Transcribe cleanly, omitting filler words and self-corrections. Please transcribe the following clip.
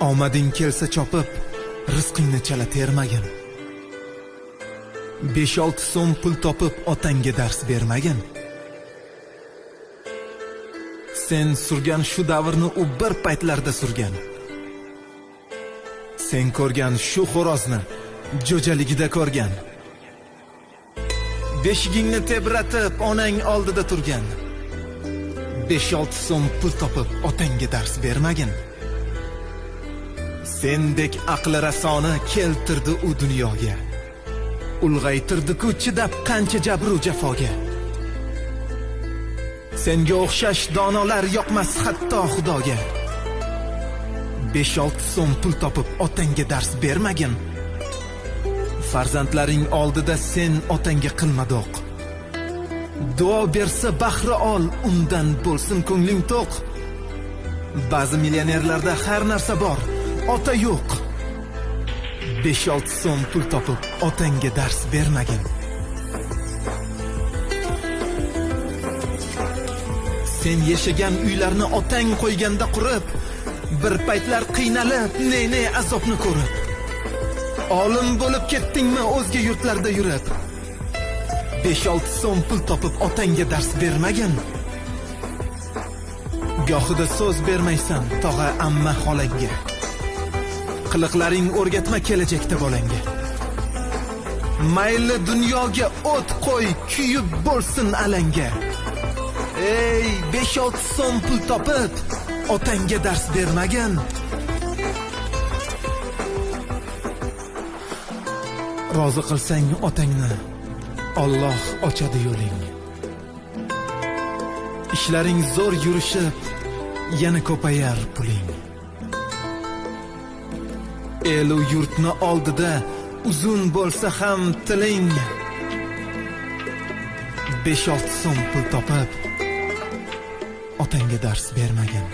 Omading kelsa chopib, rizqingni chala termagin. 5-6 so'm pul topib otangga dars bermagin. Sen surgan shu davrni u bir paytlarda surgan. Sen ko'rgan shu xo'rozni jo'jaligida ko'rgan. Beshigingni tebratib onang oldida turgan. 5-6 so'm pul topib otangga dars bermagin. Sendek aqli rasoni keltirdi u dunyoga. Ulg'aytirdi-ku chidab qancha jabru jafoga. Senga o'xshash donolar yoqmas hatto Xudoga. 5-6 so'm pul topib otangga dars bermagin. Farzandlaring oldida sen otangga qilma do'q. Duo bersa bahri ol, undan bo'lsin ko'ngling to'q. Ba'zi millionerlarda har narsa bor, ota yo'q. 5-6 so'm pul topib otangga dars bermagin. Sen yashagan uylarni otang qo'yganda qurib, bir paytlar qiynalib, ne azobni ko'rib. Olim bo'lib ketdingmi o'zga yurtlarda yurib? 5-6 so'm pul topib otangga dars bermagin. Gohida so'z bermaysan tog'a amma xolangga. Qiliqlaring o'rgatma kelajakda bolangga. Mayli dunyoga o't qo'y, kuyib bo'lsin alanga. Ey, 5-6 so'm pul topib otangga dars bermagin. Rozi qilsang otangni, Alloh ochadi yo'ling. Ishlaring zo'r yurishib, yana ko'payar puling. El u yurtni oldida uzun bo'lsa ham tiling. 5-6 so'm pul topib otangga dars bermagin.